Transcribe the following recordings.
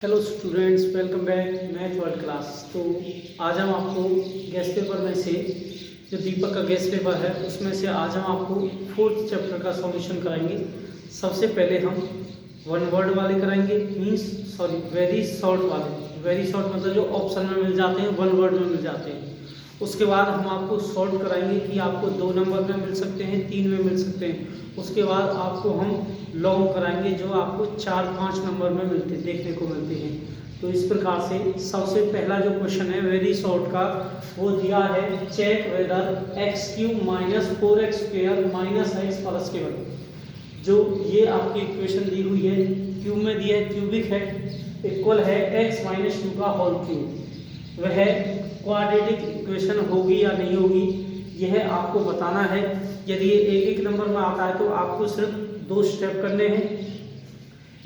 Hello students, welcome back math world class. तो आज हम आपको गेस्ट पेपर में से जो दीपक का गेस्ट पेपर है उसमें से आज हम आपको फोर्थ चैप्टर का सॉल्यूशन कराएंगे। सबसे पहले हम वन वर्ड वाले कराएंगे, वेरी शॉर्ट वाले। वेरी शॉर्ट मतलब जो ऑप्शन में मिल जाते हैं, वन वर्ड में मिल जाते हैं। उसके बाद हम आपको शॉर्ट कराएंगे कि आपको 2 नंबर में मिल सकते हैं, 3 में मिल सकते हैं। उसके बाद आपको हम लॉन्ग कराएंगे जो आपको 4-5 नंबर में देखने को मिलते हैं। तो इस प्रकार से सबसे पहला जो क्वेश्चन है वेरी शॉर्ट का, वो दिया है check whether x cube minus 4x square minus x plus के वन। जो ये आपकी इक्वेशन दी हुई है, क्यूब में दी है, क्यूबिक है, इक्वल है x माइनस 2 का होल क्यूब। वह क्वाड्रेटिक इक्वेशन होगी या नहीं होगी, यह आपको बताना है। यदि ये एक एक नंबर में आता है तो आपको सिर्फ 2 स्टेप करने हैं।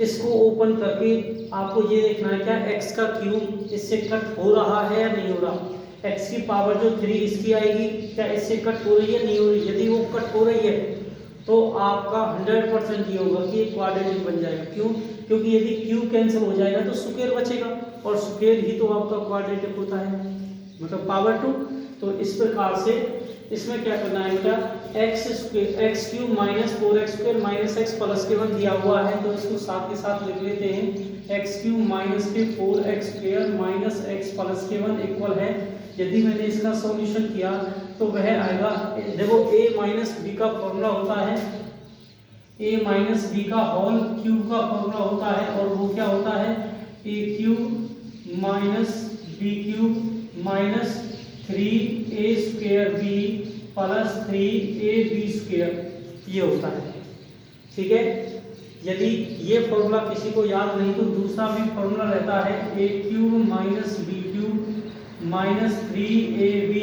इसको ओपन करके आपको ये देखना है क्या x का क्यूब इससे कट हो रहा है या नहीं हो रहा। x की पावर जो 3 इसकी आएगी, क्या इससे कट हो रही है नहीं हो रही। यदि वो कट हो रही है तो आपका 100% ये होगा कि ये क्वाड्रेटिक बन जाएगा। क्यों? क्योंकि यदि क्यूब कैंसिल हो जाएगा तो स्क्वायर बचेगा, और स्क्वायर ही तो आपका क्वाड्रेटिक होता है, मतलब पावर 2। तो इस प्रकार से इसमें क्या करना है बेटा, x cube minus 4x square minus x plus के 1 दिया हुआ है, तो इसको साथ के साथ लिख लेते हैं। एक्स क्यूब माइनस के 4x square minus x plus के 1 इक्वल है। यदि मैंने इसका सॉल्यूशन किया तो वह आएगा, देखो a माइनस बी का फॉर्मूला होता है, a माइनस बी का होल क्यूब का फॉर्मूला होता है, और वो क्या होता है, a cube minus B cube minus 3a square B plus 3ab square, ये होता है। ठीक है, यदि ये फॉर्मूला किसी को याद नहीं तो दूसरा भी फॉर्मूला रहता है, a cube minus B cube minus 3ab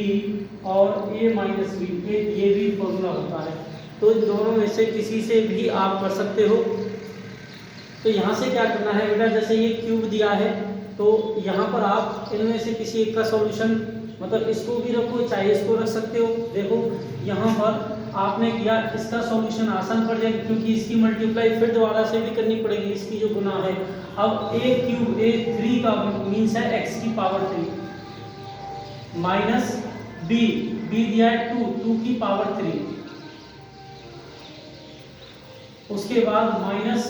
और a माइनस बी, ये भी फॉर्मूला होता है। तो इन दोनों में से किसी से भी आप कर सकते हो। तो यहाँ से क्या करना है बेटा, जैसे ये क्यूब दिया है तो यहाँ पर आप इनमें से किसी एक का सॉल्यूशन, मतलब इसको भी रखो चाहे इसको रख सकते हो। देखो यहाँ पर आपने किया, इसका सॉल्यूशन आसान पड़ जाएगा क्योंकि इसकी मल्टीप्लाई फिर दोबारा से भी करनी पड़ेगी, इसकी जो गुना है। अब a क्यूब a 3 का मीन्स है x की पावर 3 माइनस b दिया है 2 की पावर 3, उसके बाद माइनस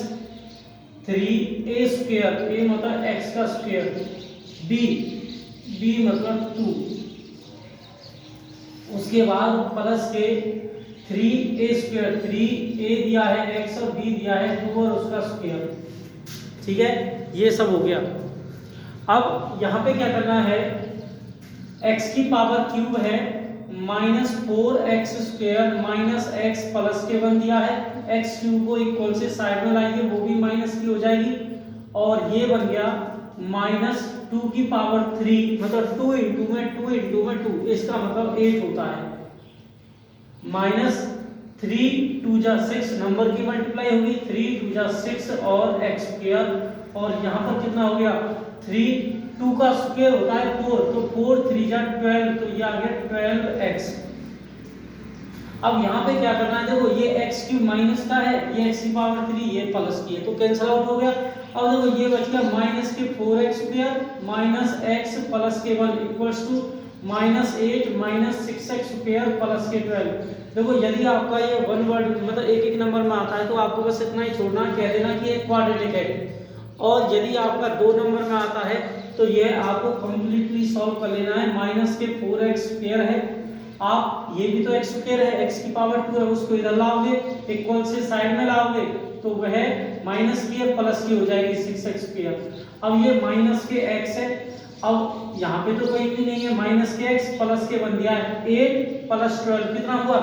3a स्क्वायर, a मतलब x का स्क्वायर, b मतलब 2, उसके बाद प्लस के 3a स्क्वायर, 3a दिया है x और b दिया है 2 और उसका स्क्वायर। ठीक है, ये सब हो गया। अब यहाँ पे क्या करना है, x की पावर क्यूब है minus 4x square minus x plus के 1 दिया है। x क्यूब को इक्वल से साइड में लाएंगे, वो भी माइनस की हो जाएगी, और ये बन गया माइनस 2 की पावर 3, मतलब 2 इंटू में 2, इसका मतलब 8 होता है। माइनस 3 2 जा 6, नंबर की मल्टीप्लाई होगी, 3 2 जा 6 और x स्क्वायर, और यहाँ पर कितना हो गया, 3 2 का स्क्वायर होता है 4, तो 4 3 जा 12, तो ये आ गया 12x। अब यहाँ पे क्या करना है, देखो ये x क्यूब माइनस का है, ये x की पावर 3, ये प्लस की है, तो कैंसिल आउट हो गया। अब देखो ये बच गया माइनस के 4x square minus x plus के 1 equals to minus 8 minus 6x square plus के 12। देखो यदि आपका ये वन वर्ड मतलब एक एक नंबर में आता है तो आपको बस इतना ही छोड़ना, कह देना कि एक क्वाड्रेटिक है। और यदि आपका 2 नंबर में आता है तो यह आपको कंप्लीटली सॉल्व कर लेना है। माइनस के 4x स्क्वायर है, आप ये भी तो x स्क्वायर है, x की पावर 2 है, उसको इधर लाओगे, इक्वल से साइड में लाओगे तो वह माइनस की है प्लस की हो जाएगी 6x स्क्वायर। अब ये माइनस के x है, अब यहाँ पे तो कोई भी नहीं है, माइनस के x प्लस के 1 दिया है, 8 प्लस 12 कितना हुआ,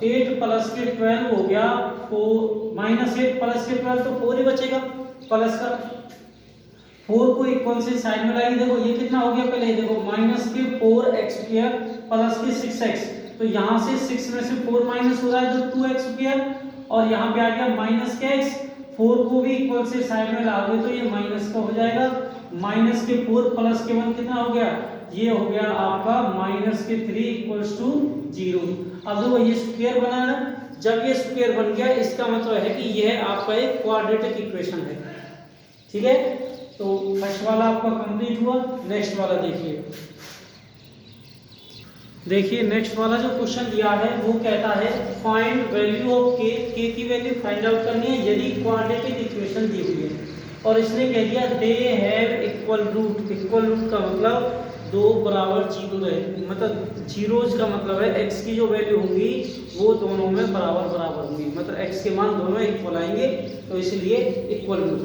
8 प्लस के 12 हो गया 4, माइनस 8 प्लस के 12 तो 4 ही बचेगा प्लस का, 4 को इक्वल से साइड में लाएंगे। देखो ये कितना हो गया, पहले देखो माइनस के 4x स्क्वायर प्लस के 6x, तो यहाँ से 6 में से 4 माइनस हो रहा है तो 2x स्क्वायर, और यहाँ पे आ गया माइनस के x, 4 को भी इक्वल से साइड में लाओगे तो ये माइनस का हो जाएगा। माइनस के 4 प्लस के 1 कितना हो गया, ये हो गया आपका माइनस के 3 इक्वल्स टू 0। अब देखो ये स्क्वायर बना ना, जब ये स्क्वायर बन गया इसका मतलब है कि यह आपका एक क्वाड्रेटिक इक्वेशन है। ठीक है, तो फर्स्ट वाला आपका कंप्लीट हुआ। नेक्स्ट वाला देखिए नेक्स्ट वाला जो क्वेश्चन दिया है वो कहता है फाइंड वैल्यू ऑफ के की वैल्यू फाइंड आउट करनी है यदि क्वाड्रेटिक इक्वेशन दी हुई है। और इसने कह दिया they have equal root. Equal root का मतलब दो बराबर जीरो रहे, मतलब जीरोज का मतलब है एक्स की जो वैल्यू होंगी वो दोनों में बराबर बराबर होंगी, मतलब एक्स के मान दोनों इक्वल आएंगे, तो इसलिए इक्वल रूट।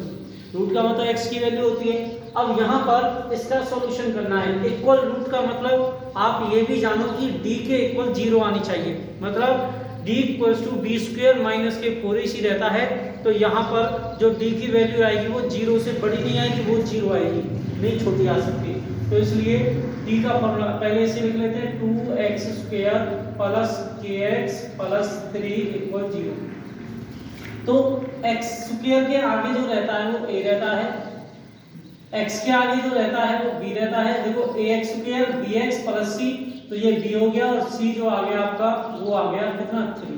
रूट का मतलब एक्स की वैल्यू होती है। अब यहाँ पर इसका सॉल्यूशन करना है। इक्वल रूट का मतलब आप ये भी जानो कि डी के इक्वल जीरो आनी चाहिए, मतलब d equals to B square minus के 4ac रहता है। तो यहाँ पर जो d की वैल्यू आएगी वो जीरो से बड़ी नहीं आएगी, वो जीरो आएगी, नहीं छोटी आ सकती। तो इसलिए d का फॉर्मूला पहले से लिख लेते हैं 2x square plus kx plus 3 equal 0। तो x स्क्वायर के आगे जो रहता है वो a रहता है, x के आगे जो रहता है वो b रहता है। देखो ax square bx plus c, तो ये b हो गया और c जो आ गया आपका वो आ गया कितना 3।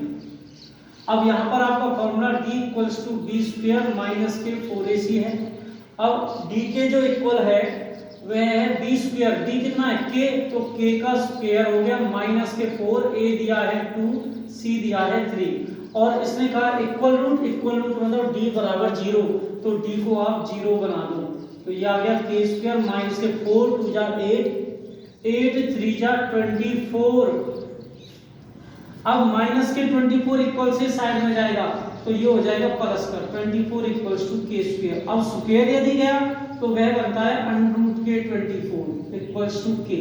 अब यहाँ पर आपका formula d equals to B square minus के 4ac है। अब d के जो इक्वल है वह है बी स्क्वायर, डी कितना है k, तो k का स्क्वायर हो गया माइनस के 4, a दिया है 2, c दिया है 3। और इसने कहा इक्वल रूट मतलब d बराबर 0, तो d को आप 0 बना दो। तो ये आ गया k स्क्वायर माइनस के 4 2 जा 8, 8 3 जा 24। अब माइनस के 24 इक्वल से साइड में जाएगा तो ये हो जाएगा प्लस का 24 इक्वल्स टू k स्क्वायर। अब स्क्वायर यदि गया तो वह बनता है अंडर रूट के 24 इक्वल्स टू k।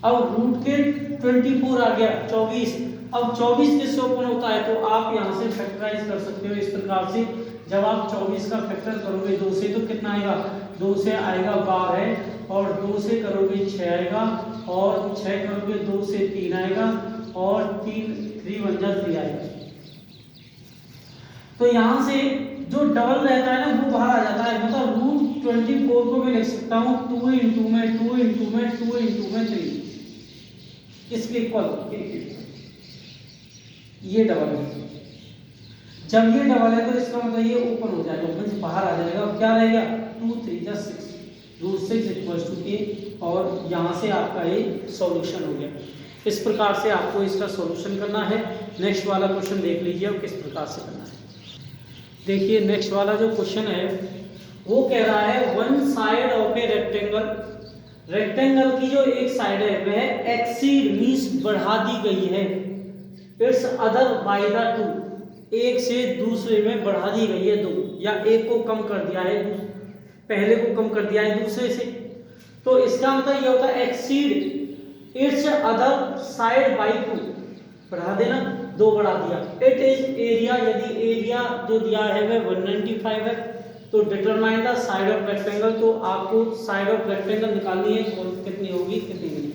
अब रूट के 24 आ गया 24। अब 24 किससे ओपन होता है, तो आप यहाँ से फैक्टराइज कर सकते हो इस प्रकार से। जब आप 24 का फैक्टर करोगे 2 से तो कितना आएगा, 2 से आएगा 12 और 2 से करोगे 6 आएगा और 6 करोगे 2 से 3 आएगा और 3 1 जा 3 आएगा। तो यहाँ से जो डबल रहता है ना वो बाहर आ जाता है, मतलब रूट 24 को मैं लिख सकता हूँ 2 इंटू में 2 इंटू में 2 इंटू में 3 इसके इक्वल। ये डबल है, जब ये डबल है तो इसका मतलब ये ओपन हो जाएगा, मींस बाहर आ जाएगा। अब क्या रहेगा 2 3 जा 6, रूट 6 इक्वल्स टू k। और यहाँ से आपका ये सॉल्यूशन हो गया। इस प्रकार से आपको इसका सॉल्यूशन करना है। नेक्स्ट वाला क्वेश्चन देख लीजिए और किस प्रकार से करना है। देखिए नेक्स्ट वाला जो क्वेश्चन है वो कह रहा है one side of a rectangle. Rectangle की जो एक साइड है वह एक्सीड मींस बढ़ा दी गई है इट्स अदर बाय द 2, एक से दूसरे में बढ़ा दी गई है 2, या एक को कम कर दिया है, पहले को कम कर दिया है दूसरे से। तो इसका मतलब ये होता है exceed it's other side by 2, बढ़ा देना 2 बढ़ा दिया। इट इज एरिया, यदि एरिया जो दिया है वह 195 है तो determine the side of rectangle. तो आपको साइड ऑफ रेक्टेंगल निकालनी है, कितनी होगी कितनी नहीं।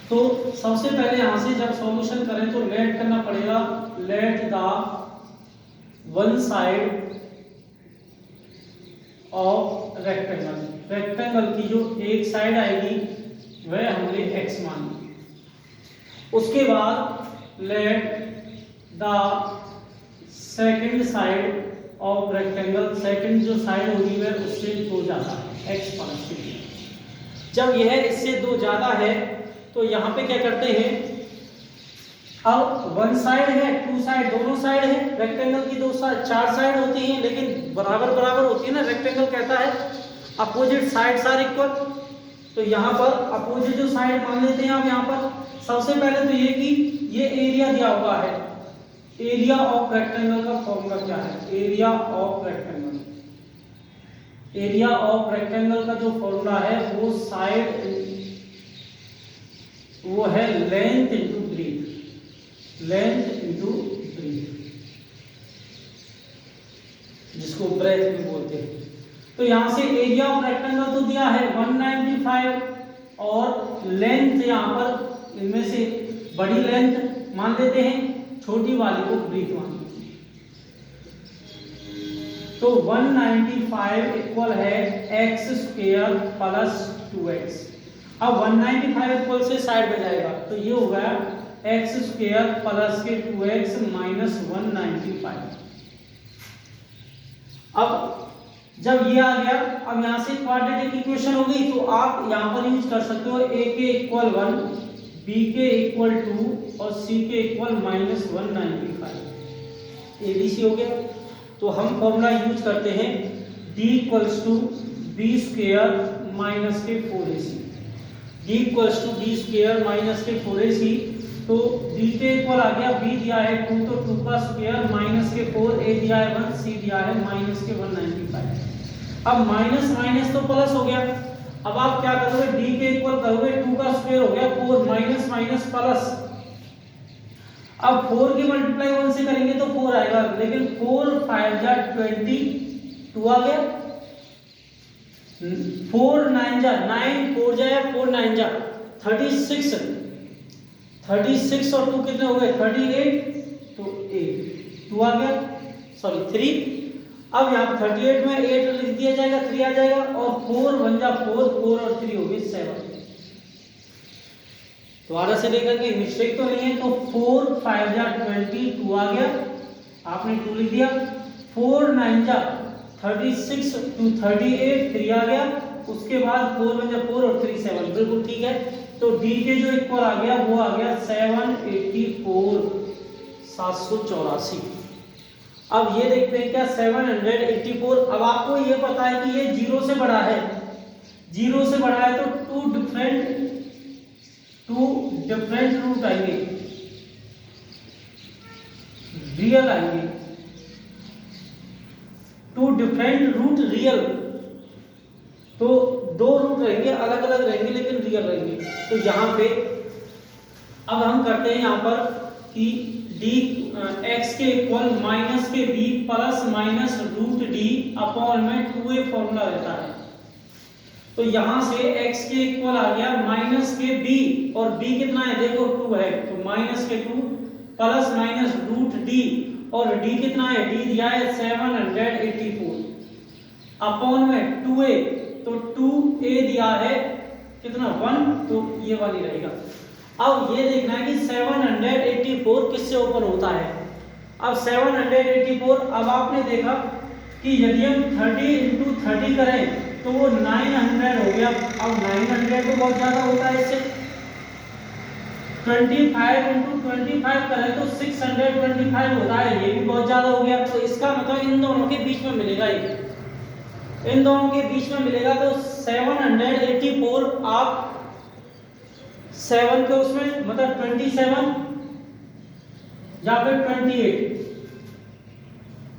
तो सबसे पहले यहाँ से जब सॉल्यूशन करें तो लेट करना पड़ेगा, let the one side of rectangle. Rectangle की जो एक साइड आएगी वह हमने x मान ली। उसके बाद let the second side of rectangle, second जो साइड होगी वह उससे 2 ज्यादा है, x प्लस 3। जब यह इससे 2 ज्यादा है तो यहाँ पे क्या करते हैं, अब वन साइड है 2 साइड, दोनों साइड है रेक्टेंगल की 4 साइड होती हैं लेकिन बराबर बराबर होती है ना। रेक्टेंगल कहता है अपोजिट साइड्स आर इक्वल, तो यहाँ पर अपोजिट जो साइड मान लेते हैं आप। यहाँ पर सबसे पहले तो ये कि ये एरिया दिया हुआ है, एरिया ऑफ रेक्टेंगल का फॉर्मूला क्या है, area of rectangle. Area of rectangle का जो फॉर्मूला है वो साइड वो है length into breadth, length into breadth, जिसको ब्रेथ भी बोलते हैं। तो यहां से एरिया ऑफ रेक्टेंगल तो दिया है 195 और लेंथ यहां पर इनमें से बड़ी लेंथ मान लेते हैं, छोटी वाली को ब्रीथ मान लेते हैं। तो 195 इक्वल है x स्क्वायर प्लस 2x। अब 195 इक्वल से साइड में जाएगा तो ये हो गया x स्क्वायर प्लस के 2x माइनस 195। अब जब ये आ गया, अब यहाँ से क्वाड्रेटिक इक्वेशन हो गई, तो आप यहाँ पर यूज कर सकते हो a के इक्वल 1, b के इक्वल 2 और c के इक्वल -195। ABC हो गया। तो हम फॉर्मूला यूज करते हैं d equals to b square minus के 4ac। d equals to b square minus के 4ac। तो b के इक्वल आ गया, b दिया है 2, तो 2 का स्क्वायर माइनस के 4, a दिया है 1, c दिया है माइनस के 195। अब माइनस माइनस तो प्लस हो गया। अब आप क्या करोगे, d के इक्वल करोगे, 2 का स्क्वायर हो गया 4, माइनस माइनस प्लस। अब 4 की मल्टीप्लाई 1 से करेंगे तो 4 आएगा, लेकिन 4 5 जा 22 आ गया, 4 9 जा 9, 4 जाए 4 9 जा 36, 36 और 2 कितने हो गए 38, तो 8 2 आ गया, सॉरी 3। अब यहाँ 38 में 8 लिख दिया जाएगा, 3 आ जाएगा, और 4 1 जा 4, 4 और 3 हो गए 7। दोबारा से लेकर के मिस्टेक तो नहीं है, तो 4 5 जा 22 आ गया, आपने 2 लिख दिया, 4 9 जा 36 2 38 3 आ गया, उसके बाद 4 1 जा 4 और 3 7, बिल्कुल ठीक है। तो d के जो इक्वल आ गया वो आ गया 784, 784। अब ये देखते हैं क्या 784। अब आपको ये पता है कि ये 0 से बड़ा है, 0 से बड़ा है, तो टू डिफरेंट रूट आएंगे, रियल आएंगे, टू डिफरेंट रूट रियल। तो 2 रूट रहेंगे, अलग अलग रहेंगे लेकिन रियल रहेंगे। तो यहाँ पे अब हम करते हैं यहाँ पर कि d x के इक्वल माइनस के b plus minus root d upon में 2a फॉर्मूला रहता है। तो यहाँ से x के इक्वल आ गया माइनस के b, और b कितना है देखो 2 है, तो माइनस के 2 प्लस माइनस रूट d, और d कितना है, d दिया है 784 अपॉन में 2a, तो 2a दिया है कितना 1, तो ये वाली रहेगा। अब ये देखना है कि 784 किससे ओपन होता है। अब 784, अब आपने देखा कि यदि हम 30 इंटू 30 करें तो वो 900 हो गया। अब 900 तो बहुत ज्यादा होता है, इससे 25 इंटू 25 करें तो 625 होता है, ये भी बहुत ज्यादा हो गया। तो इसका मतलब इन दोनों के बीच में मिलेगा, इन दोनों के बीच में मिलेगा। तो 784 आप 7 के उसमें मतलब 27 या फिर 28,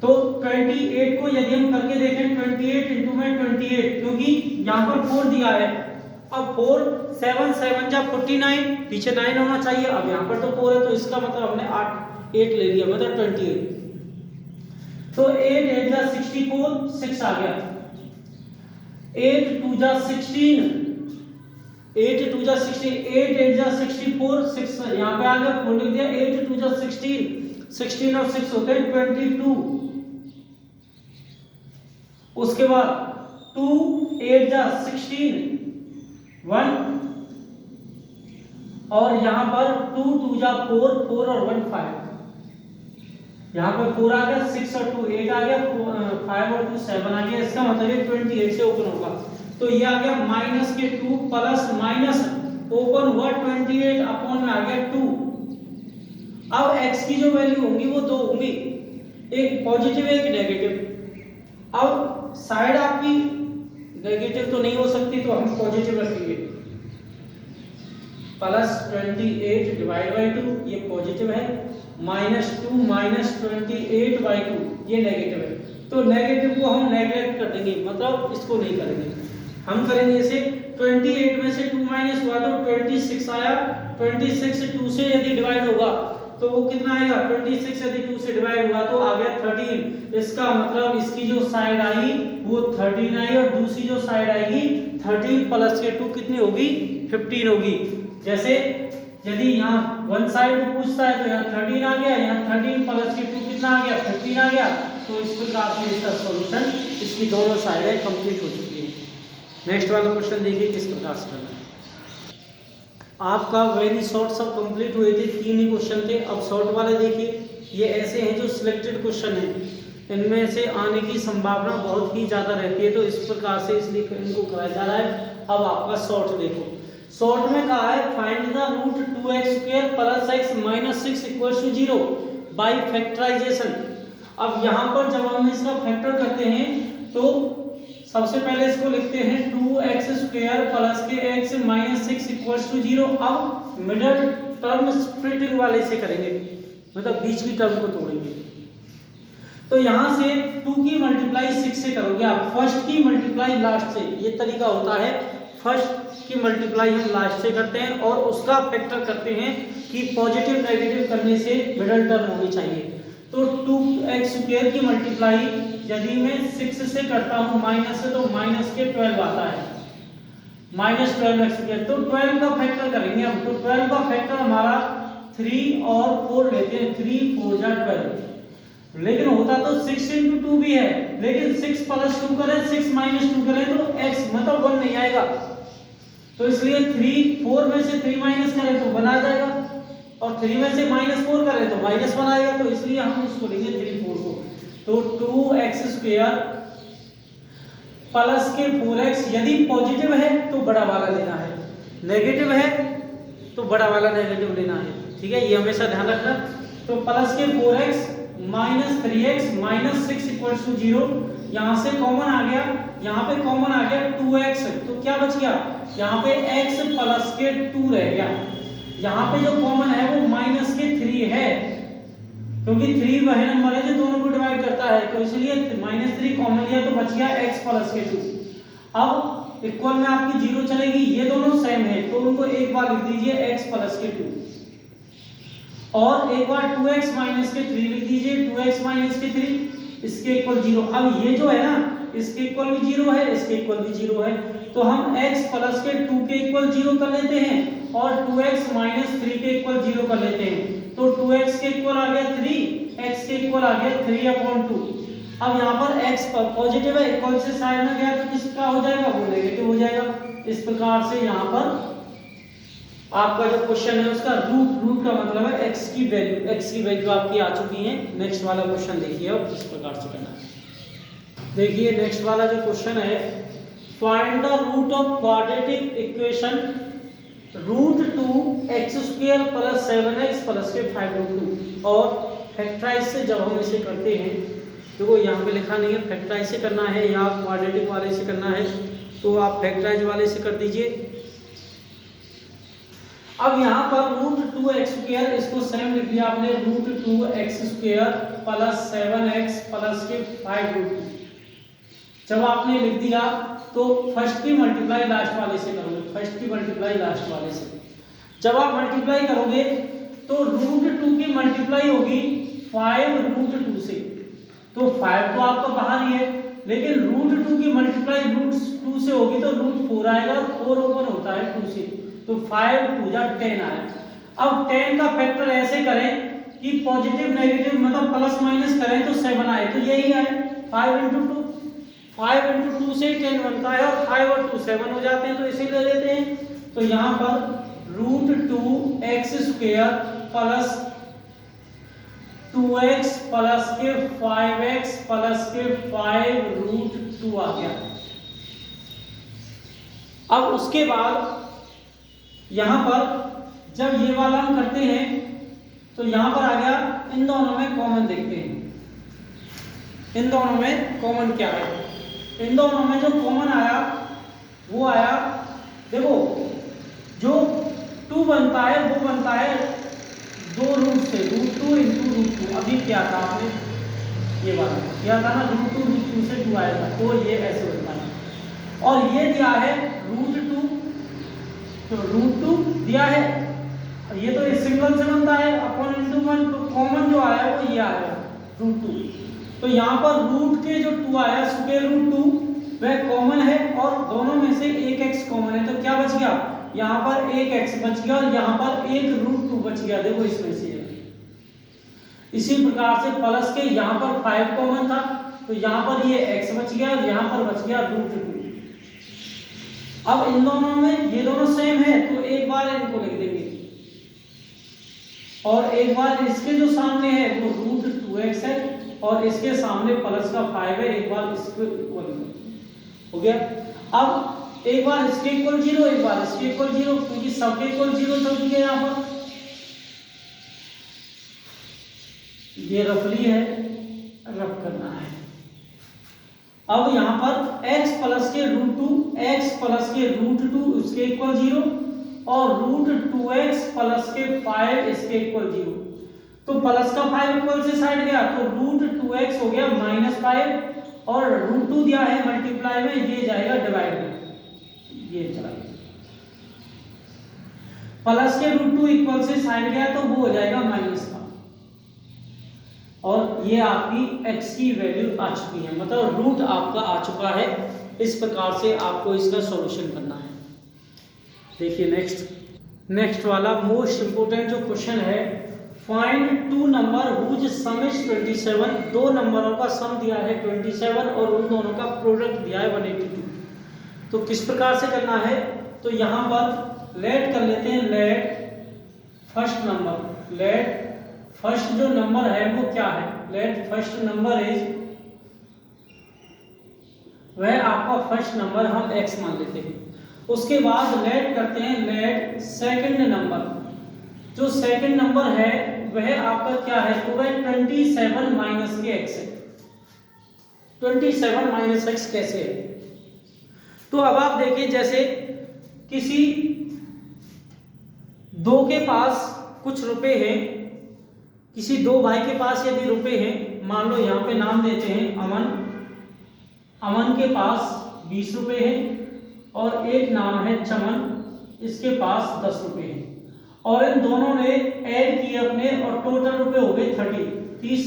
तो 28 को यदि हम करके देखें 28 इंटू में 28, क्योंकि यहाँ पर 4 दिया है। अब 4 7 7 जा 49, पीछे 9 होना चाहिए, अब यहाँ पर तो 4 है, तो इसका मतलब हमने 8 ले लिया, मतलब 28। तो 8 8 जा 64, 6 आ गया, 8 2 जा 16, 8 2 जा 16, 8 8 जा 64, 6 यहाँ पे आ गया, 4 लिख दिया, 8 2 जा 16, 16 और 6 होते हैं 22। उसके बाद 2 8 जा 16, 1, और यहाँ पर 2 2 जा 4, 4 और 1 5, यहाँ पे 4 आ गया, 6 और 2 8 आ गया, 5 और 2 7 आ गया। इसका मतलब ये 28 से ओपन होगा। तो ये आ गया माइनस के 2 प्लस माइनस ओपन हुआ 28 अपॉन में आ गया 2। अब x की जो वैल्यू होंगी वो 2 होंगी, एक पॉजिटिव एक नेगेटिव। अब साइड आपकी नेगेटिव तो नहीं हो सकती, तो हम पॉजिटिव रखेंगे, प्लस 28 डिवाइड बाई 2, ये पॉजिटिव है, माइनस 2 माइनस 28 बाई 2, ये नेगेटिव है। तो नेगेटिव को हम नेगलेक्ट कर देंगे, मतलब इसको नहीं करेंगे। हम करेंगे इसे 28 में से 2 माइनस हुआ तो 26 आया, 26 2 से यदि डिवाइड होगा तो वो कितना आएगा, 26 यदि 2 से डिवाइड हुआ तो आ गया 13। इसका मतलब इसकी जो साइड आई वो 13 आई, और दूसरी जो साइड आएगी 13 प्लस के 2 कितनी होगी, 15 होगी। जैसे यदि यहाँ वन साइड पूछता है तो यहाँ 13 आ गया, यहाँ 13 प्लस के 2 कितना आ गया, 15 आ गया। तो इस प्रकार से इसका सॉल्यूशन, इसकी दोनों साइडें कंप्लीट हो चुकी है। नेक्स्ट वाला क्वेश्चन देखिए किस प्रकार से करना है। आपका वेरी शॉर्ट सब कंप्लीट हुए थे, 3 ही क्वेश्चन थे। अब शॉर्ट वाले देखिए, ये ऐसे हैं जो सिलेक्टेड क्वेश्चन हैं, इनमें से आने की संभावना बहुत ही ज़्यादा रहती है। तो इस प्रकार से इसलिए इनको कराया जा रहा है। अब आपका शॉर्ट देखो, शॉर्ट में कहा है find the root 2x² plus x minus 6 equals to 0 by factorization. अब यहाँ पर जब हम इसका फैक्टर करते हैं तो सबसे पहले इसको लिखते हैं 2x² प्लस के x माइनस 6 इक्वल्स टू 0। अब मिडल टर्म स्प्लिटिंग वाले से करेंगे, मतलब बीच की टर्म को तोड़ेंगे। तो यहाँ से 2 की मल्टीप्लाई 6 से करोगे आप, फर्स्ट की मल्टीप्लाई लास्ट से, ये तरीका होता है। फर्स्ट की मल्टीप्लाई हम लास्ट से करते हैं और उसका फैक्टर करते हैं कि पॉजिटिव नेगेटिव करने से मिडल टर्म होनी चाहिए। तो 2x² की मल्टीप्लाई यदि मैं 6 से करता हूँ माइनस से, तो माइनस के 12 आता है, माइनस 12x²। तो 12 का फैक्टर करेंगे हम। तो 12 का फैक्टर हमारा 3 और 4 लेते हैं, 3 4 जा 12। लेकिन होता तो 6 × 2 भी है, लेकिन 6 + 2 करें, 6 - 2 करें तो x मतलब 1 नहीं आएगा। तो इसलिए 3 4 में से 3 माइनस करें तो 1 आ जाएगा, और 3 में से -4 करें तो -1 आएगा। तो इसलिए हम इसको लेंगे 3 4 को। तो 2x² प्लस के 4x, यदि पॉजिटिव है तो बड़ा वाला लेना है, नेगेटिव है तो बड़ा वाला नेगेटिव लेना है, ठीक है, ये हमेशा ध्यान रखना। तो प्लस के 4x minus 3x minus 6 equals to 0। यहाँ से कॉमन आ गया, यहाँ पे कॉमन आ गया 2x, तो क्या बच गया, यहाँ पे x प्लस के 2 रह गया। यहाँ पे जो कॉमन है वो माइनस के 3 है, क्योंकि 3 वह नंबर है जो दोनों को डिवाइड करता है, तो इसलिए -3 कॉमन लिया तो बच गया x प्लस के 2। अब इक्वल में आपकी 0 चलेगी, ये दोनों सेम है तो उनको एक बार लिख दीजिए x प्लस के 2, और एक बार 2x माइनस के 3 लिख दीजिए, 2x माइनस के 3 इसके इक्वल 0। अब ये जो है ना, इसके इक्वल भी 0 है, इसके इक्वल भी 0 है, तो हम x प्लस के 2 के इक्वल 0 कर लेते हैं और 2x माइनस 3 के इक्वल 0 कर लेते हैं। तो 2x के इक्वल आ गया 3, x के इक्वल आ गया 3/2। अब यहाँ पर x पॉजिटिव है, इक्वल से साइड में गया तो किसका हो जाएगा, वो नेगेटिव हो जाएगा। इस प्रकार से यहाँ पर आपका जो क्वेश्चन है उसका रूट का मतलब है x की वैल्यू आपकी आ चुकी है। नेक्स्ट वाला क्वेश्चन देखिए अब किस प्रकार से करना है। देखिए नेक्स्ट वाला जो क्वेश्चन है, find the root of quadratic equation √2x² plus 7x plus के 5√2। और फैक्टराइज से जब हम इसे करते हैं, देखो यहाँ पे लिखा नहीं है फैक्टराइज से करना है या क्वाड्रेटिक वाले से करना है, तो आप फैक्टराइज वाले से कर दीजिए। अब यहाँ पर √2x², इसको सेम लिख दिया आपने, √2x² प्लस 7x प्लस के 5√2। जब आपने लिख दिया तो फर्स्ट की मल्टीप्लाई लास्ट वाले से करोगे, फर्स्ट की मल्टीप्लाई लास्ट वाले से। जब आप मल्टीप्लाई करोगे तो √2 की मल्टीप्लाई होगी 5√2 से, तो 5 तो आपका बाहर ही है, लेकिन √2 की मल्टीप्लाई √2 से होगी तो √4 आएगा, 4 ओपन होता है 2 से, तो 5 2 जा 10 आया। अब 10 का फैक्टर ऐसे करें कि पॉजिटिव नेगेटिव मतलब प्लस माइनस करें तो 7 आए, तो यही है 5 × 2, 5 × 2 से 10 बनता है और 5 और 2 7 हो जाते हैं, तो इसे ले लेते हैं। तो यहाँ पर √2x² प्लस 2x प्लस के 5x प्लस के 5√2 आ गया। अब उसके बाद यहाँ पर जब ये वाला हम करते हैं तो यहाँ पर आ गया, इन दोनों में कॉमन देखते हैं, इन दोनों में कॉमन क्या है। इन दोनों में जो कॉमन आया वो आया, देखो जो 2 बनता है वो बनता है 2 रूट से, √2 × √2। अभी क्या था आपने ये वाला किया था ना, √2 से 2 आया था, तो ये ऐसे बनता है। और ये दिया है √2, तो √2 दिया है, ये तो इस सिंगल से बनता है अपॉन × 1, तो कॉमन जो आया वो ये आया √2। तो यहाँ पर रूट के जो 2 आया √2 वह कॉमन है और दोनों में से एक x कॉमन है, तो क्या बच गया, यहाँ पर एक x बच गया और यहाँ पर एक √2 बच गया। देखो इसमें से इसी प्रकार से प्लस के यहाँ पर 5 कॉमन था, तो यहाँ पर ये x बच गया और यहाँ पर बच गया √2। अब इन दोनों में ये दोनों सेम है तो एक बार इनको लिख देंगे और एक बार इसके जो सामने है वो √2x है और इसके सामने प्लस का 5 है, एक बार इसके इक्वल हो गया। अब एक बार इसके इक्वल 0, एक बार इसके इक्वल 0, क्योंकि सबके इक्वल 0 कर दिया यहाँ पर। ये रफली है, रफ करना है। अब यहाँ पर x प्लस के √2, x प्लस के √2 इसके इक्वल 0 और √2x प्लस के 5 इसके इक्वल 0। तो प्लस का 5 इक्वल से साइड गया तो √2x हो गया -5 और √2 दिया है मल्टीप्लाई में, ये जाएगा डिवाइड में, ये चला गया। प्लस के √2 इक्वल से साइड गया तो वो हो जाएगा माइनस का, और ये आपकी x की वैल्यू आ चुकी है, मतलब रूट आपका आ चुका है। इस प्रकार से आपको इसका सॉल्यूशन करना है। देखिए नेक्स्ट वाला मोस्ट इंपोर्टेंट जो क्वेश्चन है, find two number whose sum is 27। दो नंबरों का सम दिया है 27 और उन दोनों का प्रोडक्ट दिया है 182। तो किस प्रकार से करना है, तो यहाँ पर लेट कर लेते हैं, let first number, let first जो नंबर है वो क्या है, लेट फर्स्ट नंबर इज, वह आपका फर्स्ट नंबर हम x मान लेते हैं। उसके बाद लेट करते हैं, लेट सेकंड नंबर, जो सेकंड नंबर है वह आपका क्या है, तो वह 27 माइनस के x है। 27 माइनस x कैसे है, तो अब आप देखिए, जैसे किसी दो के पास कुछ रुपए हैं, किसी दो भाई के पास यदि रुपए हैं, मान लो यहाँ पे नाम देते हैं अमन, अमन के पास 20 रुपए हैं और एक नाम है चमन, इसके पास 10 रुपए हैं, और इन दोनों ने ऐड किए अपने और टोटल रुपए हो गए 30।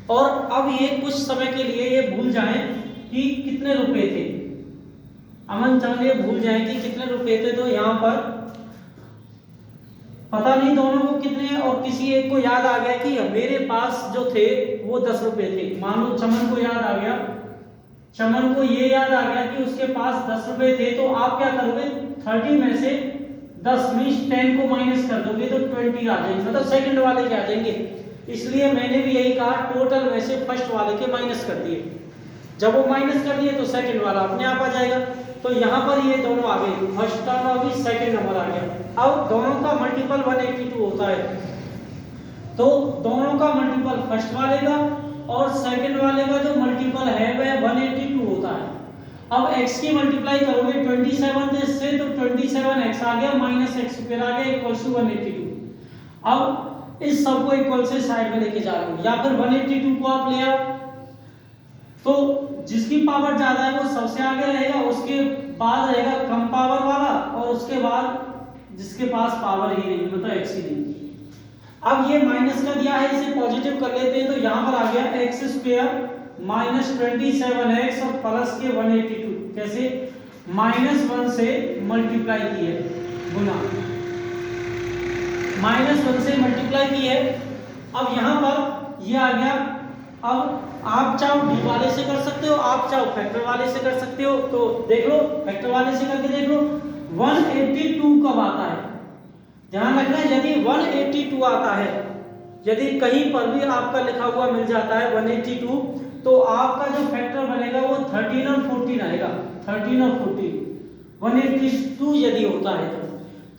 और अब ये कुछ समय के लिए ये भूल जाएं कि कितने रुपए थे, अमन चमन ये भूल जाएं कि कितने रुपए थे। तो यहाँ पर पता नहीं दोनों को कितने हैं, और किसी एक को याद आ गया कि मेरे पास जो थे वो 10 रुपए थे। मान लो चमन को याद आ गया, चमन को ये याद आ गया कि उसके पास 10 रुपए थे, तो आप क्या करोगे, 30 में से 10 मीन्स 10 को माइनस कर दोगे तो 20 आ जाएंगे, मतलब सेकंड वाले के आ जाएंगे। इसलिए मैंने भी यही कहा, टोटल में से फर्स्ट वाले के माइनस कर दिए, जब वो माइनस कर दिए तो सेकंड वाला अपने आप आ जाएगा। तो यहाँ पर ये दोनों आ गए, फर्स्ट टर्म आ गई, सेकंड नंबर आ गया। अब दोनों का मल्टीपल 182 होता है, तो दोनों का मल्टीपल फर्स्ट वाले का और सेकंड वाले का जो मल्टीपल है वह 182 होता है। अब x की मल्टीप्लाई करोगे 27 से, तो 27x आ गया माइनस x स्क्वायर आ गया इक्वल्स टू 182। अब इस सब को इक्वल से साइड में लेके जा रहा हूं, या फिर 182 को आप ले आओ, तो जिसकी पावर ज्यादा है वो सबसे आगे रहेगा, उसके बाद रहेगा कम पावर वाला, और उसके बाद जिसके पास पावर ही नहीं, मतलब x ही नहीं। अब ये माइनस का दिया है, इसे पॉजिटिव कर लेते हैं, तो यहाँ पर आ गया x स्क्वायर माइनस 27x और प्लस के 182, कैसे, -1 से मल्टीप्लाई की है, गुना -1 से मल्टीप्लाई की है। अब यहाँ पर ये आ गया। अब आप चाहो डी वाले से कर सकते हो, आप चाहो फैक्टर वाले से कर सकते हो, तो देख लो, फैक्टर वाले से करके देख लो। 182 कब आता है, ध्यान रखना, यदि 182 आता है, यदि कहीं पर भी आपका लिखा हुआ मिल जाता है 182, तो आपका जो फैक्टर बनेगा वो 13 और 14 आएगा, 13 और 14, 182 यदि होता है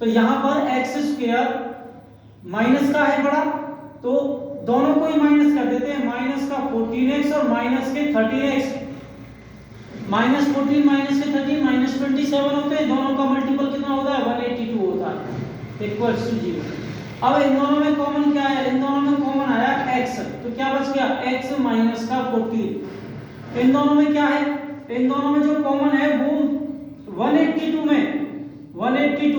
तो यहाँ पर एक्स स्क्वायर माइनस का है बड़ा, तो दोनों को ही माइनस कर देते हैं, माइनस का 14x और माइनस के 13x, -14 माइनस के 13 -27 होते हैं, दोनों का मल्टीपल कितना होता है, 182 होता है, इक्वल्स टू 0। अब इन दोनों में कॉमन क्या है, इन दोनों में कॉमन आया x, तो क्या बच गया, x माइनस का 14। इन दोनों में क्या है, इन दोनों में जो कॉमन है वो 182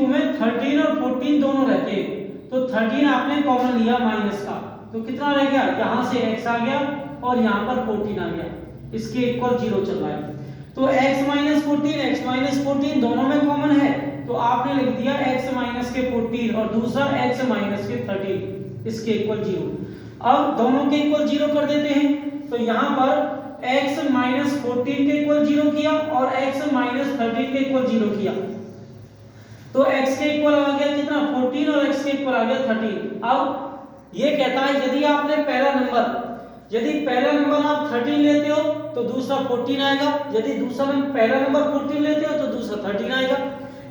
में 13 और 14 दोनों रहते हैं, तो 13 आपने कॉमन लिया माइनस का, तो कितना रह गया, यहाँ से x आ गया और यहाँ पर 14 आ गया, इसके इक्वल 0 चल रहा है। तो x माइनस 14 दोनों में कॉमन है, तो आपने लिख दिया x माइनस के 14 और दूसरा x माइनस के 13, इसके इक्वल 0। अब दोनों के इक्वल 0 कर देते हैं, तो यहाँ पर x माइनस 14 के इक्वल 0 किया और x माइनस 13 के इक्वल 0 किया, तो x के इक्वल आ गया कितना, 14 और x के इक्वल आ गया 13। अब ये कहता है यदि आपने पहला नंबर यदि पहला नंबर आप 13 लेते हो तो दूसरा 14 आएगा, यदि दूसरा पहला नंबर 14 लेते हो तो दूसरा 13 आएगा।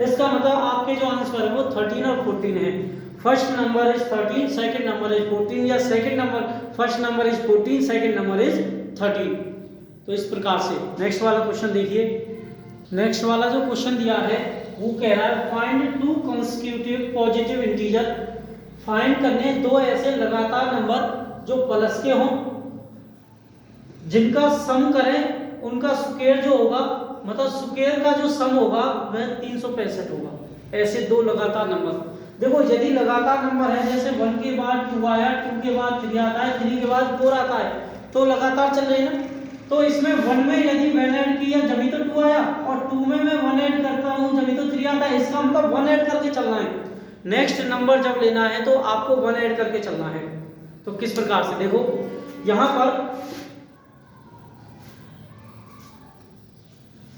इसका मतलब आपके जो आंसर है वो 13 और 14 है। First number is 13, second number is 14, या second number first number is 14, second number is 13। तो इस प्रकार से नेक्स्ट वाला क्वेश्चन देखिए। नेक्स्ट वाला जो क्वेश्चन दिया है वो कह रहा है find to consecutive positive integer. Find करने दो ऐसे लगातार नंबर जो प्लस के हों, जिनका सम करें उनका स्क्वायर जो होगा, मतलब स्क्वायर का जो सम होगा वह 365 होगा। ऐसे दो लगातार नंबर। देखो यदि लगातार नंबर है, जैसे 1 के बाद 2 आया, 2 के बाद 3 आता है, 3 के बाद 4 आता है, तो लगातार चल रही है ना। तो इसमें 1 में यदि 1 ऐड किया जभी तो 2 आया, और 2 में मैं 1 ऐड करता हूं जभी तो 3 आता है। इसका मतलब 1 ऐड करके चलना है। नेक्स्ट नंबर जब लेना है तो आपको 1 ऐड करके चलना है। तो किस प्रकार से, देखो यहां पर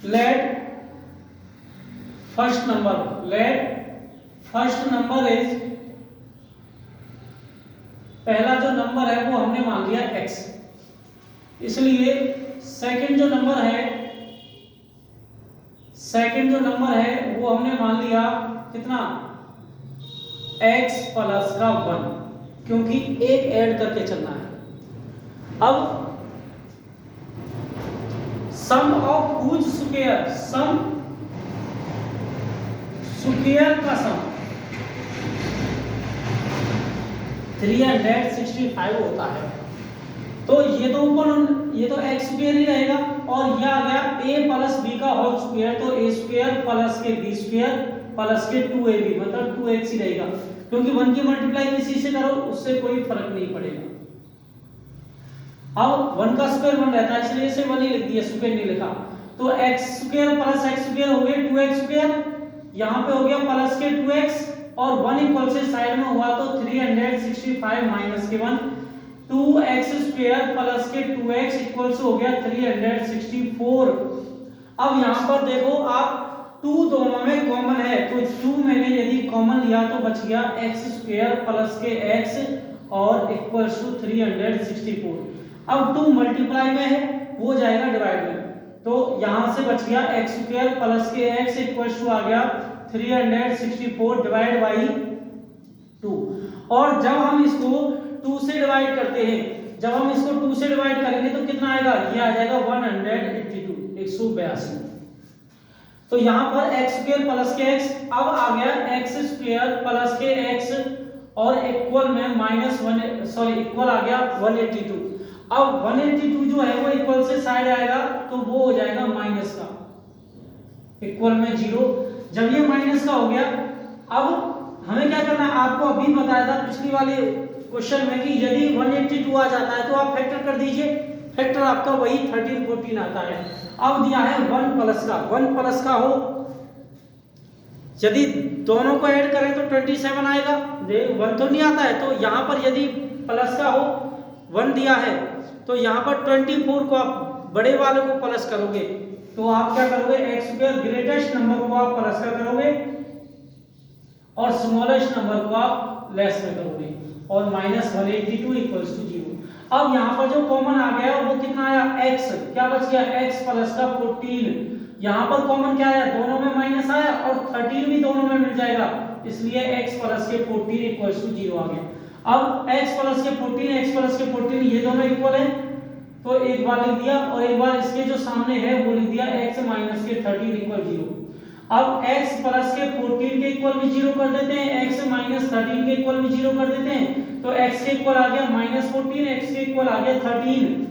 let first number is, पहला जो नंबर है वो हमने मान लिया x, इसलिए सेकंड जो नंबर है वो हमने मान लिया कितना, x प्लस का 1, क्योंकि एक ऐड करके चलना है। अब sum of whose square, sum square का सम 365 होता है। तो ये तो x स्क्वायर ही रहेगा, और यह आ गया a प्लस b का होल स्क्वायर, तो a स्क्वायर प्लस के b स्क्वायर प्लस के 2ab, मतलब 2x ही रहेगा, क्योंकि 1 की मल्टीप्लाई किसी से करो उससे कोई फर्क नहीं पड़ेगा। अब 1 का स्क्वायर 1 रहता है, इसलिए इसे 1 ही लिख दिया, स्क्वायर नहीं लिखा। तो x square plus x square हो गया 2x स्क्वायर, यहाँ पे हो गया प्लस के 2x, और 1 इक्वल से साइड में हुआ तो 365 माइनस के 1, 2x स्क्वायर प्लस के 2x इक्वल से हो गया 364। अब यहाँ पर देखो आप 2 दोनों में कॉमन है, तो 2 मैंने यदि कॉमन लिया तो बच गया x स्क्वायर प्लस के x और इक्वल टू 364। अब 2 मल्टीप्लाई में है वो जाएगा डिवाइड में, तो यहां से बच गया x स्क्वायर प्लस के x इक्वल टू आ गया 364 डिवाइड बाई 2। और जब हम इसको 2 से डिवाइड करते हैं, जब हम इसको 2 से डिवाइड करेंगे तो कितना आएगा, ये आ जाएगा 182, 182। तो यहां पर x स्क्वायर प्लस के x, अब आ गया x स्क्वायर प्लस के x और इक्वल में इक्वल आ गया 182। अब 182 जो है वो इक्वल से साइड आएगा तो वो हो जाएगा माइनस का, इक्वल में 0। जब ये माइनस का हो गया, अब हमें क्या करना है, आपको अभी बताया था पिछली वाले क्वेश्चन में कि यदि 182 आ जाता है तो आप फैक्टर कर दीजिए, फैक्टर आपका वही 13 14 आता है। अब दिया है 1 प्लस का हो, यदि दोनों को ऐड करें तो 27 आएगा, 1 तो नहीं आता है, तो यहाँ पर यदि प्लस का हो 1 दिया है तो यहाँ पर 24 को आप बड़े वाले को प्लस करोगे तो आप क्या करोगे, x स्क्वायर ग्रेटेस्ट नंबर को आप प्लस का करोगे और स्मॉलेस्ट नंबर को आप लेस में करोगे, और माइनस 182 इक्वल्स टू 0। अब यहाँ पर जो कॉमन आ गया वो कितना आया, x, क्या बच गया, x प्लस का 14। यहाँ पर कॉमन क्या आया, दोनों में माइनस आया और 13 भी दोनों में मिल जाएगा, इसलिए x प्लस के 14 इक्वल्स टू 0 आ गया। अब x प्लस के 14 ये दोनों इक्वल है, तो एक बार लिख दिया, और एक बार इसके जो सामने है वो लिख दिया x माइनस के 13 इक्वल 0। अब x प्लस के 14 के इक्वल भी 0 कर देते हैं, x माइनस 13 के इक्वल भी 0 कर देते हैं, तो x के इक्वल आ गया -14, x के इक्वल आ गया 13।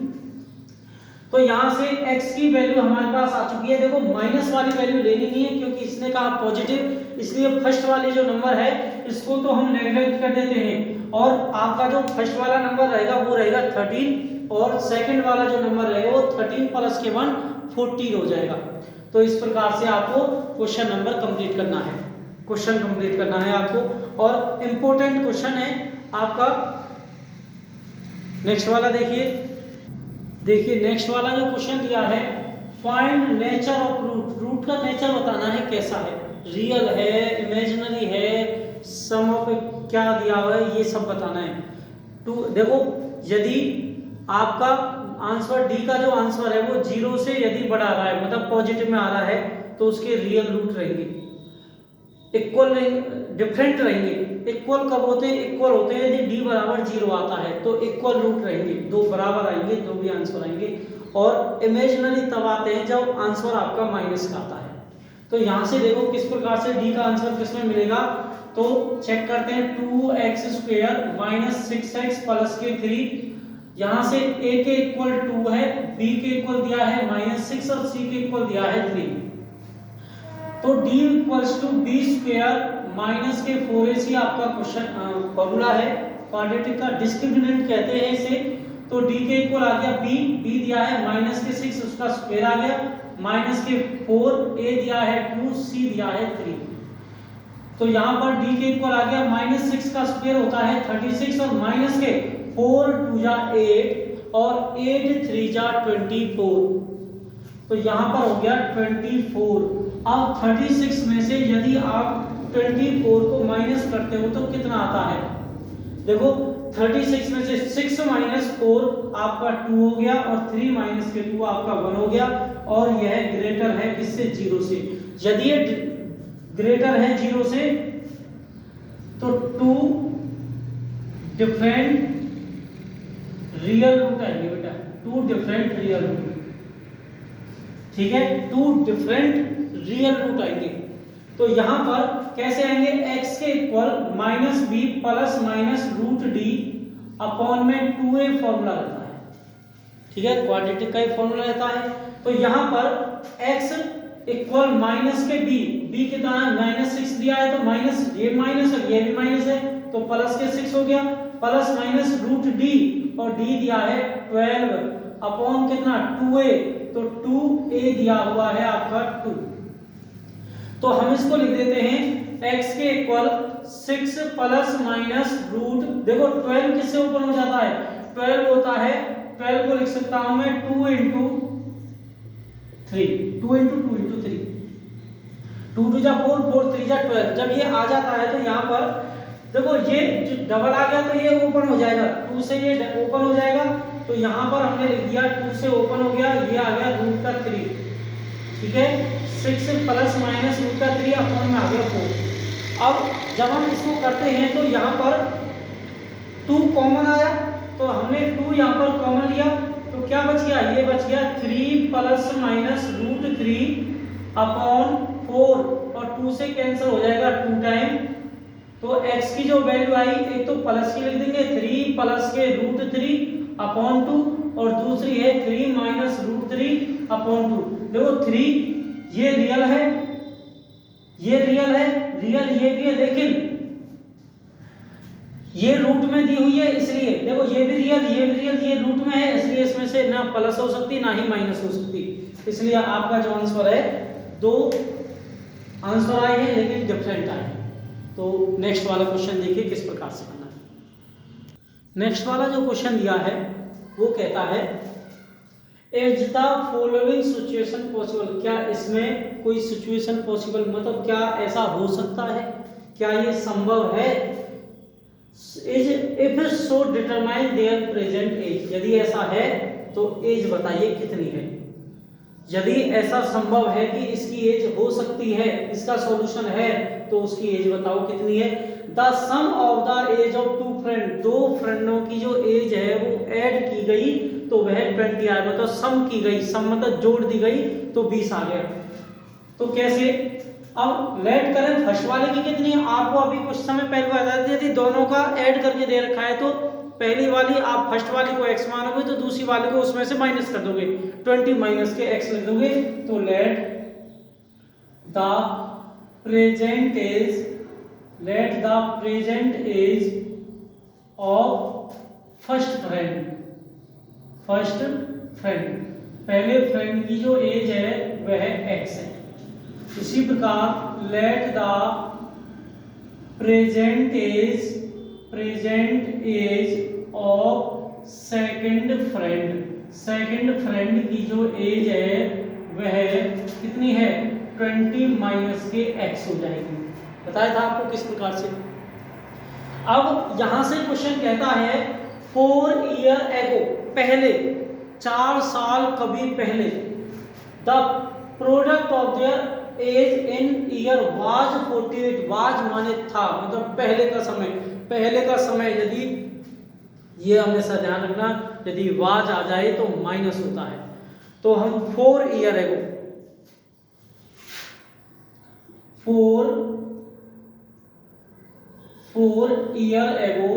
तो यहाँ से x की वैल्यू हमारे पास आ चुकी है। देखो माइनस वाली वैल्यू लेनी नहीं है क्योंकि इसने कहा पॉजिटिव, इसलिए फर्स्ट वाली जो नंबर है इसको तो हम नेगलेक्ट कर देते हैं, और आपका जो फर्स्ट वाला नंबर रहेगा वो रहेगा 13, और सेकंड वाला जो नंबर रहेगा वो 13 प्लस के 1 14 हो जाएगा। तो इस प्रकार से आपको क्वेश्चन नंबर कंप्लीट करना है, क्वेश्चन कंप्लीट करना है आपको, और इम्पोर्टेंट क्वेश्चन है आपका। नेक्स्ट वाला देखिए नेक्स्ट वाला जो क्वेश्चन दिया है, find nature of root. Root का नेचर बताना है कैसा है, रियल है, इमेजिनरी है, सम ऑफ क्या दिया हुआ है, ये सब बताना है। तो देखो यदि आपका आंसर डी का जो आंसर है वो 0 से यदि बढ़ा रहा है, मतलब पॉजिटिव में आ रहा है, तो उसके रियल रूट रहेंगे, इक्वल रहेंगे, डिफरेंट रहेंगे। इक्वल कब होते हैं? इक्वल होते हैं यदि डी बराबर 0 आता है तो इक्वल रूट रहेंगे, दो बराबर आएंगे, दो भी आंसर आएंगे। और इमेजिनरी तब आते हैं जब आंसर आपका माइनस का आता है। तो यहाँ से देखो किस प्रकार से डी का आंसर किसमें मिलेगा, तो चेक करते हैं। 2x² माइनस 6x प्लस के 3, यहाँ से a के इक्वल 2 है, b के इक्वल दिया है -6 और c के इक्वल दिया है 3। तो d equals to b² minus के 4ac आपका क्वेश्चन फॉर्मूला है, क्वाड्रेटिक का डिस्क्रिमिनेंट कहते हैं इसे। तो d के इक्वल आ गया b दिया है -6 उसका स्क्वायर आ गया, -4 a दिया है 2 c दिया है 3। तो यहाँ पर d के इक्वल आ गया -6 का स्क्वायर होता है 36 और माइनस के 4 2 जा 8 और 8 3 जा 24। तो यहाँ पर हो गया 24। अब 36 में से यदि आप 24 को माइनस करते हो तो कितना आता है? देखो 36 में से 6 माइनस 4 आपका 2 हो गया और 3 माइनस के 2 आपका 1 हो गया। और यह ग्रेटर है किससे? 0 से। यदि ये ग्रेटर है 0 से तो 2 डिफरेंट रियल रूट आएंगे बेटा, 2 डिफरेंट रियल रूट, ठीक है, 2 डिफरेंट रियल रूट आएंगे। तो यहां पर कैसे आएंगे? x के equal -b plus minus root D upon में 2a फॉर्मूला रहता है, ठीक है, क्वाड्रेटिक का ही फॉर्मूला रहता है। तो यहां पर x इक्वल माइनस के b कितना है? -6 दिया है तो माइनस, ये माइनस और ये भी माइनस है तो प्लस के 6 हो गया, प्लस माइनस रूट डी और d दिया है 12 अपॉन कितना? 2a, तो 2a दिया हुआ है आपका 2। तो हम इसको लिख देते हैं x के इक्वल 6 प्लस माइनस रूट, देखो 12 किससे ऊपर हो जाता है? 12 होता है, 12 को लिख सकता हूं मैं 2 इंटू 3, 2 इंटू 2 इंटू 3, 2 2 जा 4, 4 3 जा 12। जब ये आ जाता है तो यहाँ पर देखो ये जो डबल आ गया तो ये ओपन हो जाएगा, 2 से ये ओपन हो जाएगा। तो यहाँ पर हमने लिख दिया 2 से ओपन हो गया, ये आ गया रूट का 3, ठीक है, 6 प्लस माइनस रूट का 3 अपॉन में आ गया 4। अब जब हम इसको करते हैं तो यहाँ पर 2 कॉमन आया तो हमने 2 यहाँ पर कॉमन लिया तो क्या बच गया? ये बच गया 3 प्लस माइनस रूट 3 अपॉन 4 और 2 से कैंसिल हो जाएगा 2 टाइम। तो x की जो वैल्यू आई, एक तो प्लस की लिख देंगे 3 प्लस के रूट 3 अपॉन 2 और दूसरी है 3 माइनस रूट 3 अपॉन 2। देखो 3 ये रियल है, ये रियल है, रियल ये भी है, लेकिन ये रूट में दी हुई है इसलिए देखो ये भी रियल, ये भी रियल, ये रूट में है इसलिए इसमें से ना प्लस हो सकती ना ही माइनस हो सकती। इसलिए आपका जो आंसर है, 2 आंसर आए हैं लेकिन डिफरेंट आए हैं। तो नेक्स्ट वाला क्वेश्चन देखिए किस प्रकार से करना है। नेक्स्ट वाला जो क्वेश्चन दिया है वो कहता है is the following situation possible, क्या इसमें कोई सिचुएशन पॉसिबल, मतलब क्या ऐसा हो सकता है, क्या ये संभव है? Is if so determine their present age, यदि ऐसा है तो एज बताइए कितनी है। यदि ऐसा संभव है कि इसकी एज हो सकती है, इसका सॉल्यूशन है, तो उसकी एज बताओ कितनी है। The sum of the age of 2 friend, 2 फ्रेंडों की जो एज है वो ऐड की गई तो वह 20 आया, मतलब सम की गई, सम मतलब जोड़ दी गई तो 20 आ गया। तो कैसे? अब लेट करें फर्स्ट वाले की कितनी है, आपको अभी कुछ समय पहले बताया था, यदि दोनों का ऐड करके दे रखा है तो पहली वाली आप फर्स्ट वाली को x मानोगे तो दूसरी वाली को उसमें से माइनस कर दोगे, 20 माइनस के x लिख दोगे। तो let the present age of first friend, पहले फ्रेंड की जो एज है वह x है। इसी प्रकार let the present age of second friend की जो एज है वह कितनी है? 20 माइनस के x हो जाएगी। बताया था आपको किस प्रकार से। अब यहां से क्वेश्चन कहता है 4 ईयर एगो, पहले 4 साल कभी पहले the product of their age in year was 48, was माने था, मतलब पहले का समय यदि, ये हमेशा ध्यान रखना, यदि वाज आ जाए तो माइनस होता है। तो हम 4 ईयर एगो, 4 year ago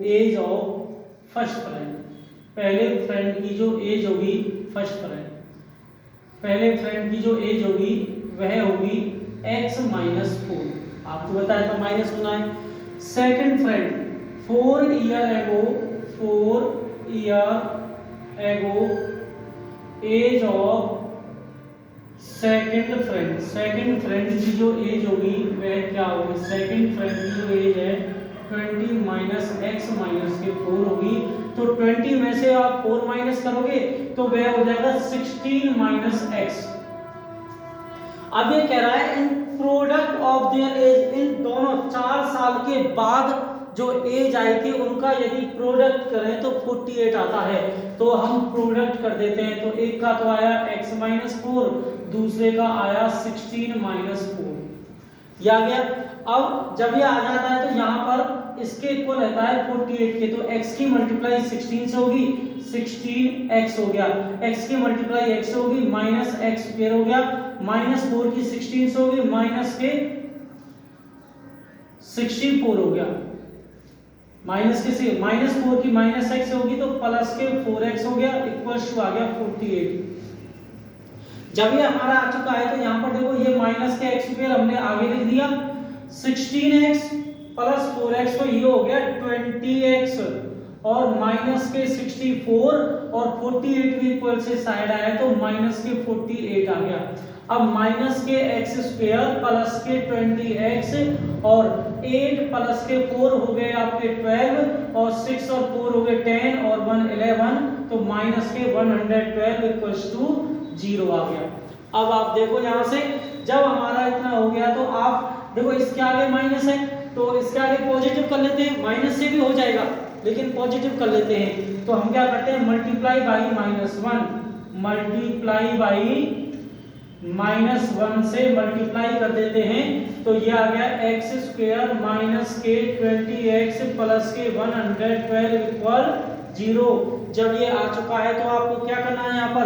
age of first friend, पहले फ्रेंड की जो एज होगी, फर्स्ट फ्रेंड पहले फ्रेंड की जो एज होगी वह होगी x माइनस 4, आपको बताया था माइनस होना है। Second friend 4 year ago age of second friend की जो एज होगी वह क्या होगी, सेकंड फ्रेंड की जो एज है 20 माइनस x माइनस के 4 होगी। तो 20 में से आप 4 माइनस करोगे तो वह हो जाएगा 16 माइनस x। अब ये कह रहा है इन प्रोडक्ट ऑफ देयर एज, इन दोनों 4 साल के बाद जो एज आई थी उनका यदि प्रोडक्ट करें तो 48 आता है। तो हम प्रोडक्ट कर देते हैं, तो एक का तो आया x माइनस 4, दूसरे का आया 16 माइनस 4, ये आ गया। अब जब ये आ जाता है तो यहाँ पर इसके इक्वल रहता है 48 के, तो x की मल्टीप्लाई 16 से होगी, 16x हो गया, x की मल्टीप्लाई x से होगी, माइनस x स्क्वायर हो गया, माइनस 4 की 16 से होगी, माइनस के 64 हो गया, माइनस के से माइनस 4 की माइनस x होगी तो प्लस के 4x हो गया, इक्वल्स टू आ गया 48। जब ये हमारा आ चुका है तो यहाँ पर देखो ये माइनस के x स्क्वायर हमने आगे लिख दिया, 16x प्लस 4x तो ये हो गया 20x, और माइनस के 64 और 48 भी इक्वल से साइड आया तो माइनस के 48 आ गया। अब माइनस के x स्क्वायर प्लस के 20x और 8 प्लस के 4 हो गए आपके 12 और 6 और 4 हो गए 10 और 1 11, तो माइनस के 112 इक्वल्स टू 0 आ गया। अब आप देखो यहाँ से जब हमारा इतना हो गया तो आप देखो इसके आगे माइनस है तो इसके आगे पॉजिटिव कर लेते हैं, माइनस से भी हो जाएगा लेकिन पॉजिटिव कर लेते हैं। तो हम क्या करते हैं, मल्टीप्लाई बाई -1, मल्टीप्लाई बाई -1 से मल्टीप्लाई कर देते हैं तो ये आ गया x स्क्वायर माइनस के 20x प्लस के 112 इक्वल 0। जब ये आ चुका है तो आपको क्या करना है, यहाँ पर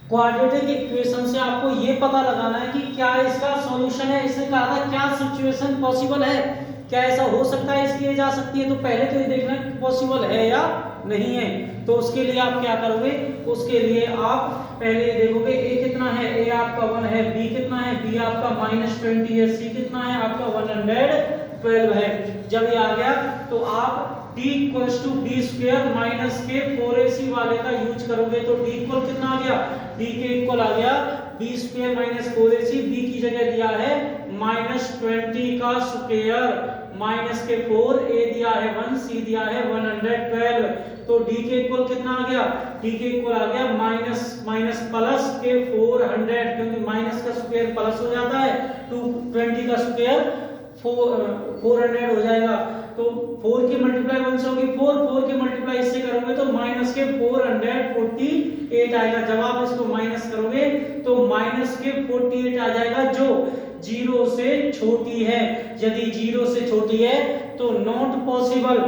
क्वाड्रेटिक इक्वेशन से आपको ये पता लगाना है कि क्या इसका सॉल्यूशन है। इसने कहा था क्या सिचुएशन पॉसिबल है, क्या ऐसा हो सकता है इसकी एज आ सकती है, तो पहले तो ये देखना पॉसिबल है या नहीं है। तो उसके लिए आप क्या करोगे, उसके लिए आप पहले देखोगे a कितना है, a आपका 1 है, b कितना है, b आपका -20 है, c कितना है आपका 112 है। जब ये आ गया तो आप d equals to b square minus के 4ac वाले का यूज करोगे तो d इक्वल कितना आ गया, d के इक्वल आ गया b square minus 4ac, b की जगह दिया है -20 का स्क्वायर माइनस के 4, a दिया है 1, c दिया है 112, तो d के इक्वल कितना आ गया, d के इक्वल आ गया माइनस प्लस के 400, क्योंकि माइनस का स्क्वायर प्लस हो जाता है, 220 का स्क्वायर 400 हो जाएगा। तो 4 की मल्टीप्लाई 1 से होगी 4 की मल्टीप्लाई इससे करोगे तो माइनस के 448 आएगा। जब आप इसको माइनस करोगे तो माइनस के 48 आ जाएगा जो 0 से छोटी है। यदि 0 से छोटी है तो not possible,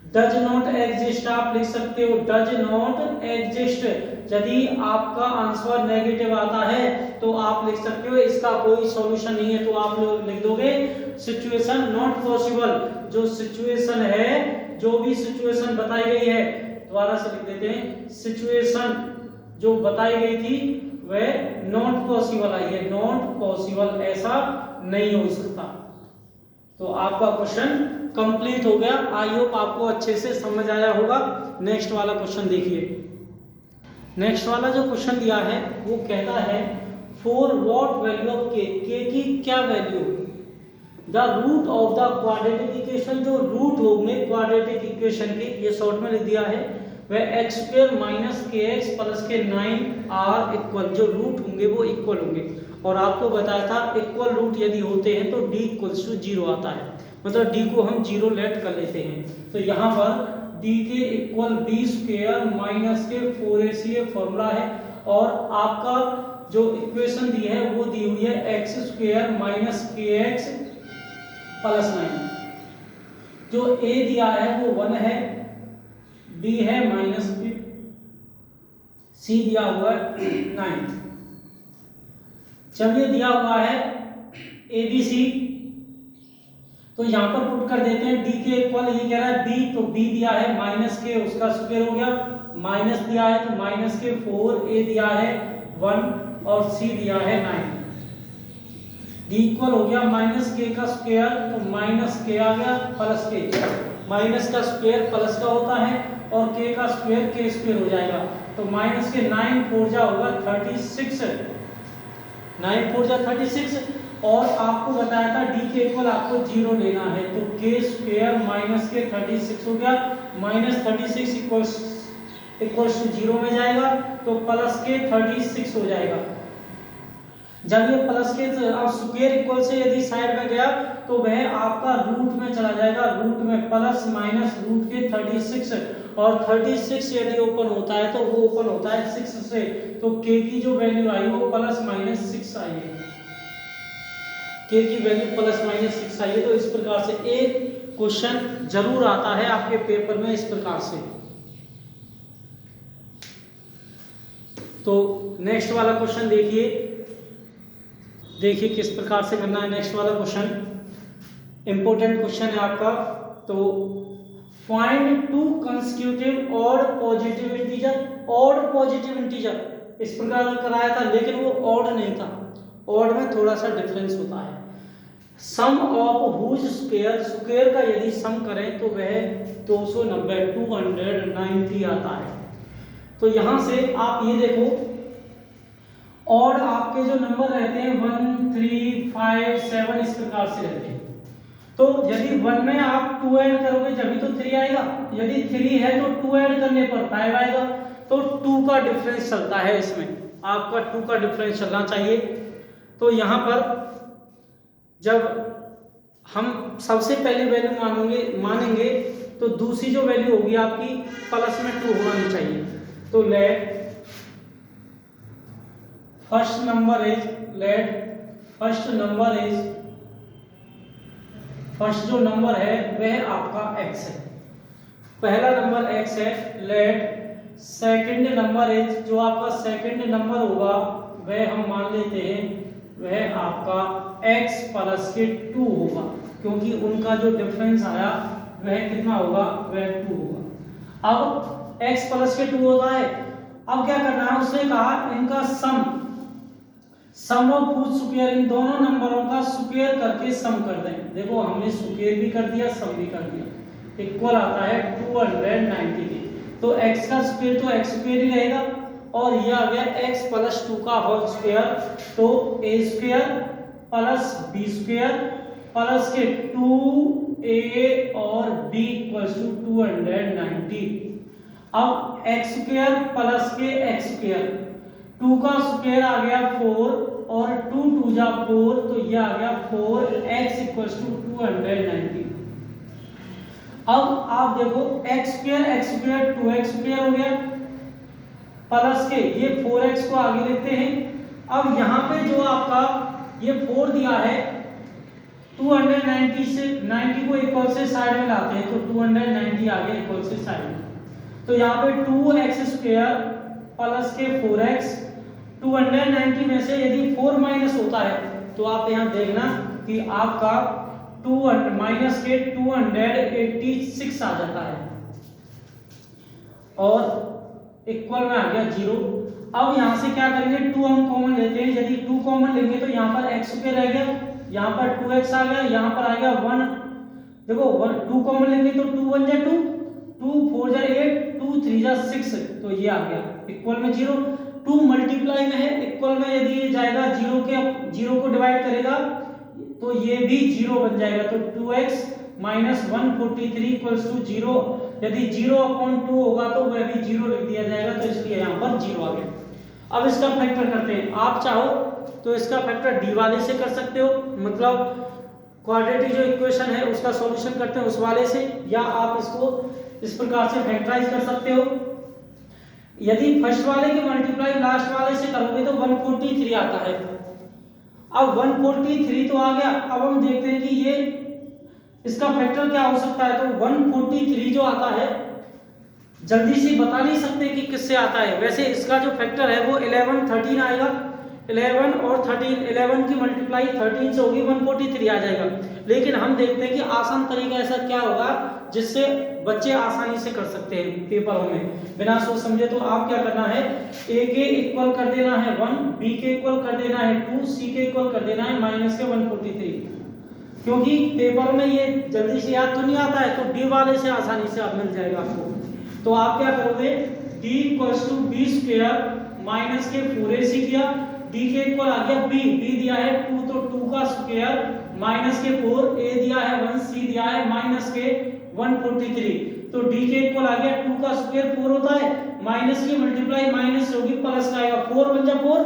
does not exist आप लिख सकते हो, डज नॉट एग्जिस्ट। यदि आपका आंसर नेगेटिव आता है तो आप लिख सकते हो इसका कोई सॉल्यूशन नहीं है, तो आप लोग लिख दोगे सिचुएशन नॉट पॉसिबल। जो सिचुएशन है, जो भी सिचुएशन बताई गई है, दोबारा से लिख देते हैं, सिचुएशन जो बताई गई थी वह नॉट पॉसिबल आई है, नॉट पॉसिबल, ऐसा नहीं हो सकता। तो आपका क्वेश्चन कंप्लीट हो गया। आई होप आपको अच्छे से समझ आया होगा। नेक्स्ट वाला क्वेश्चन देखिए। नेक्स्ट वाला जो क्वेश्चन दिया है वो कहता है for what value of k, k की क्या value, the root of the quadratic equation, जो रूट होंगे क्वाड्रेटिक इक्वेशन के, ये शॉर्ट में लिख दिया है, वह एक्स स्क्वायर माइनस के एक्स प्लस के 9 आर इक्वल, जो रूट होंगे वो इक्वल होंगे। और आपको बताया था इक्वल रूट यदि होते हैं तो डी इक्वल्स टू 0 आता है, मतलब डी को हम 0 लेट कर लेते हैं। तो यहाँ पर डी के इक्वल बी स्क्वायर माइनस के 4ac ये फॉर्मूला है। और आपका जो इक्वेशन दी है वो दी हुई है एक्स स्क्वायर माइनस के एक्स प्लस 9। जो ए दिया है वो 1 है, बी है माइनस, सी दिया हुआ है 9। जब ये दिया हुआ है ए बी सी, तो यहां पर पुट कर देते हैं डी के इक्वल, ये कह रहा है बी, तो बी दिया है माइनस के, उसका स्क्वायर हो गया, माइनस दिया है तो माइनस के 4, ए दिया है 1 और सी दिया है 9। डी इक्वल हो गया माइनस के का स्क्वायर, तो माइनस के आ गया प्लस के, माइनस का स्क्वायर प्लस का होता है और के का स्क्वायर के स्क्वायर हो जाएगा। तो माइनस के 9 4 जा होगा 36, 9 4 जा 36। और आपको बताया था डी के इक्वल आपको 0 लेना है, तो के स्क्वायर माइनस के 36 हो गया, माइनस 36 इक्वल्स टू 0 में जाएगा तो प्लस के 36 हो जाएगा। जब ये प्लस के अब स्क्वायर इक्वल से यदि साइड में गया तो वह आपका रूट में चला जाएगा, रूट में प्लस माइनस रूट के 36, और 36 यदि ओपन होता है तो वो ओपन होता है 6 से, तो के की जो वैल्यू आई वो प्लस माइनस 6 आई है, के की वैल्यू प्लस माइनस 6 आई है। तो इस प्रकार से एक क्वेश्चन जरूर आता है आपके पेपर में इस प्रकार से। तो नेक्स्ट वाला क्वेश्चन देखिए किस प्रकार से करना है। नेक्स्ट वाला क्वेश्चन इंपॉर्टेंट क्वेश्चन है आपका। तो find 2 consecutive odd positive integer, odd positive integer इस प्रकार कराया था, लेकिन वो ऑड नहीं था, ऑड में थोड़ा सा डिफरेंस होता है। सम ऑफ हुज स्क्वायर, स्क्वायर का यदि सम करें तो वह 290 आता है। तो यहां से आप ये देखो, और आपके जो नंबर रहते हैं 1 3 5 7 इस प्रकार से रहते हैं। तो यदि 1 में आप 2 ऐड करोगे जब भी तो 3 आएगा, यदि 3 है तो 2 ऐड करने पर 5 आएगा। तो 2 का डिफरेंस चलता है इसमें, आपका 2 का डिफरेंस चलना चाहिए। तो यहाँ पर जब हम सबसे पहली वैल्यू मानेंगे तो दूसरी जो वैल्यू होगी आपकी प्लस में 2 होनी चाहिए। तो लेट फर्स्ट नंबर जो नंबर है वह आपका x है, पहला नंबर x है। लेट सेकंड नंबर इज, जो आपका सेकंड नंबर होगा वह हम मान लेते हैं वह आपका x प्लस के 2 होगा, क्योंकि उनका जो डिफरेंस आया वह कितना होगा, वह 2 होगा। अब x प्लस के 2 होता है, अब क्या करना है, उसने कहा इनका सम ऑफ हुज स्क्वायर, इन दोनों नंबरों का स्क्वायर करके सम कर दें। देखो हमने स्क्वायर भी कर दिया, सम भी कर दिया, इक्वल आता है 290 के। तो x का स्क्वायर तो x स्क्वायर ही रहेगा, और ये आ गया x प्लस 2 का होल स्क्वायर, तो a square plus b square plus के 2a और b इक्वल्स टू 290। अब x स्क्वायर प्लस के x स्क्वायर, 2 का स्क्वायर आ गया 4 और 2 2 जा 4, तो ये आ गया 4x इक्वल्स टू 290। अब आप देखो x स्क्वायर 2x स्क्वायर हो गया प्लस के ये 4x को आगे लिखते हैं। अब यहाँ पे जो आपका ये 4 दिया है 290 से 90 को इक्वल से साइड में लाते हैं, तो 290 आगे इक्वल से साइड में, तो यहाँ पे 2x स्क्वायर प्लस के 4x, 290 में से यदि 4 माइनस होता है तो आप यहाँ देखना कि आपका 2 माइनस के 286 आ जाता है, और इक्वल में आ गया 0। अब यहाँ से क्या करेंगे, 2 हम कॉमन लेते हैं, यदि 2 कॉमन लेंगे तो यहाँ पर x स्क्वायर रह गया, यहाँ पर 2x आ गया, यहाँ पर आ गया 1। देखो 2 कॉमन लेंगे तो 2 1 जा 2, 2 4 जा 8, 2 3 जा 6, तो ये आ गया इक्वल में 0। 2 मल्टीप्लाई में है, इक्वल में यदि ये जाएगा 0 को डिवाइड करेगा तो ये भी 0 बन जाएगा, तो 2x माइनस 143 इक्वल्स टू 0। यदि 0/2 होगा तो वह भी 0 लिख दिया जाएगा, तो इसलिए यहाँ पर 0 आ गया। अब इसका फैक्टर करते हैं। आप चाहो तो इसका फैक्टर डी वाले से कर सकते हो, मतलब क्वाड्रेटिक जो इक्वेशन है उसका सॉल्यूशन करते हैं उस वाले से, या आप इसको इस प्रकार से फैक्टराइज कर सकते हो। यदि फर्स्ट वाले की मल्टीप्लाई लास्ट वाले से करोगे तो 143 आता है। अब 143 तो आ गया, अब हम देखते हैं कि ये इसका फैक्टर क्या हो सकता है। तो 143 जो आता है जल्दी से बता नहीं सकते कि किससे आता है। वैसे इसका जो फैक्टर है वो 11 13 आएगा। 11 और 13, 11 की मल्टीप्लाई 13 से होगी, 143 आ जाएगा। लेकिन हम देखते हैं कि आसान तरीका ऐसा क्या होगा जिससे बच्चे आसानी से कर सकते हैं पेपरों में बिना सोच समझे। तो आप क्या करना है, ए के इक्वल कर देना है 1, बी के इक्वल कर देना है 2, सी के इक्वल कर देना है माइनस के 143, क्योंकि पेपर में ये जल्दी से याद तो नहीं आता है, तो डी वाले से आसानी से आप मिल जाएगा आपको। तो आप क्या करोगे, d equals to B square minus के 4ac किया, d के इक्वल आ गया b दिया है 2 तो 2 का स्क्वायर माइनस के 4, a दिया है 1, c दिया है माइनस के 143, तो d के इक्वल आ गया 2 का स्क्वायर 4 होता है, माइनस की मल्टीप्लाई माइनस होगी प्लस का आएगा, 4 बन जा 4।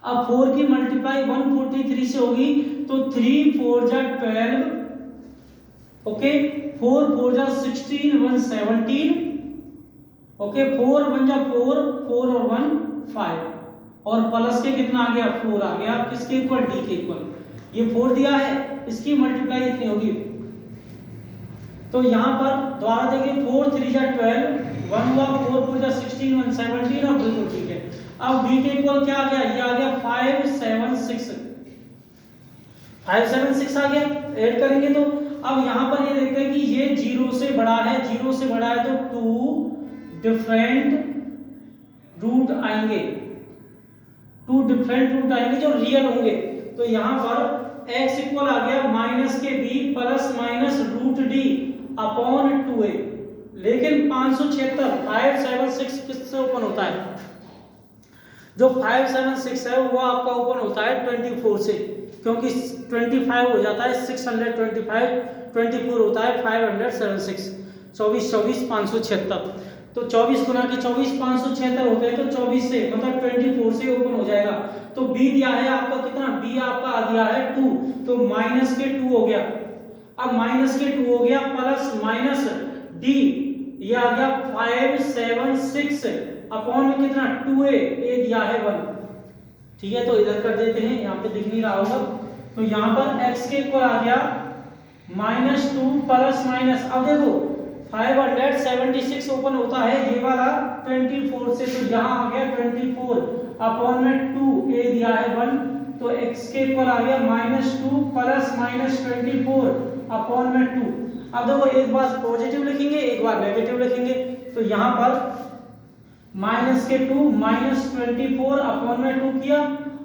अब 4 की मल्टीप्लाई 143 से होगी तो 3 4 जा 12, ओके 4 4 जा 16 1 17, ओके 4 बन जा 4 4 और 1 5, और प्लस के कितना आ गया 4 आ गया, किसके इक्वल डी के इक्वल। ये 4 दिया है, इसकी मल्टीप्लाई इतनी होगी। तो यहाँ पर दोबारा देखिए 4 3 जा 12, 1 हुआ 4 4 जा 16 1 17, और बिल्कुल ठीक है। अब डी के इक्वल क्या आ गया, ये आ गया 5 7 6, 5 7 6 आ गया। ऐड करेंगे तो अब यहाँ पर ये देखते हैं कि ये 0 से बड़ा है, 0 से बड़ा है तो 2 डिफरेंट रूट आएंगे, 2 डिफरेंट रूट आएंगे जो रियल होंगे। तो यहाँ पर x इक्वल आ गया माइनस के b plus minus root D upon 2a। लेकिन 576 5 7 6 किससे ओपन होता है, जो 5 7 6 है वो आपका ओपन होता है 24 से, क्योंकि 25 हो जाता है 625, 24 होता है 576, 24 24 576, तो 24 गुना के 24 576 होते हैं, तो 24 से मतलब 24 से ओपन हो जाएगा। तो b दिया है आपका कितना, b आपका आ दिया है 2, तो माइनस के 2 हो गया। अब माइनस के 2 हो गया प्लस माइनस d, ये आ गया 5 7 6 अपॉन में कितना 2a, a दिया है 1, ठीक है। तो इधर कर देते हैं, यहाँ पे दिख नहीं रहा होगा। तो यहाँ पर x के इक्वल आ गया -2 प्लस माइनस, अब देखो 576 ओपन होता है ये वाला 24 से, तो यहाँ आ गया 24 अपॉन में 2 a दिया है 1, तो x के इक्वल आ गया -2 प्लस माइनस 24 अपॉन में 2। अब देखो एक बार पॉजिटिव लिखेंगे एक बार नेगेटिव लिखेंगे, तो यहाँ पर माइनस के 2 माइनस 24 अपॉन में 2 किया,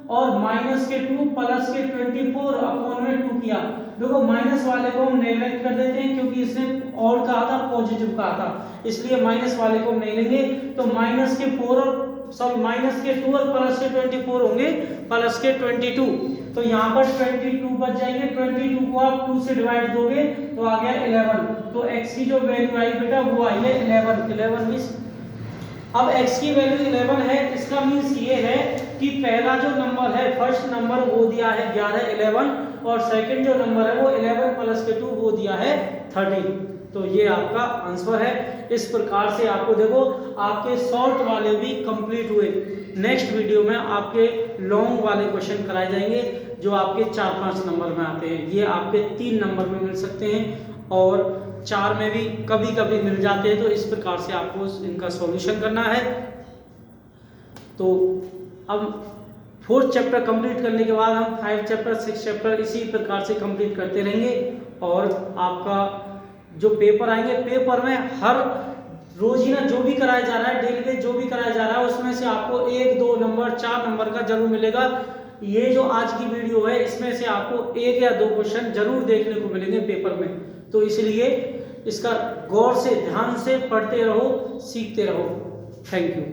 और माइनस के 2 प्लस के 24 अपॉन में 2 किया। देखो माइनस वाले को हम नेगलेक्ट कर देते हैं, क्योंकि इसने और कहा था पॉजिटिव कहा था, इसलिए माइनस वाले को हम नहीं लेंगे। तो माइनस के 4 और सॉरी माइनस के 2 और प्लस के 24 होंगे प्लस के 22, तो यहाँ पर 22 बच जाएंगे। 22 को आप 2 से डिवाइड दोगे तो आ गया 11, तो x की जो वैल्यू आई बेटा वो आई है 11 मींस, अब x की वैल्यू 11 है, इसका मींस ये है कि पहला जो नंबर है फर्स्ट नंबर वो दिया है 11 11, और सेकंड जो नंबर है वो 11 प्लस के 2 वो दिया है 13। तो ये आपका आंसर है। इस प्रकार से आपको देखो आपके शॉर्ट वाले भी कंप्लीट हुए। नेक्स्ट वीडियो में आपके लॉन्ग वाले क्वेश्चन कराए जाएंगे जो आपके 4-5 नंबर में आते हैं। ये आपके 3 नंबर में मिल सकते हैं और 4 में भी कभी कभी मिल जाते हैं। तो इस प्रकार से आपको इनका सॉल्यूशन करना है। तो अब 4th चैप्टर कंप्लीट करने के बाद हम 5 चैप्टर 6 चैप्टर इसी प्रकार से कंप्लीट करते रहेंगे। और आपका जो पेपर आएंगे, पेपर में हर रोज ही ना जो भी कराया जा रहा है, डेली बेस जो भी कराया जा रहा है, उसमें से आपको 1 2 नंबर 4 नंबर का जरूर मिलेगा। ये जो आज की वीडियो है इसमें से आपको 1 या 2 क्वेश्चन जरूर देखने को मिलेंगे पेपर में। तो इसलिए इसका गौर से ध्यान से पढ़ते रहो, सीखते रहो। Thank you.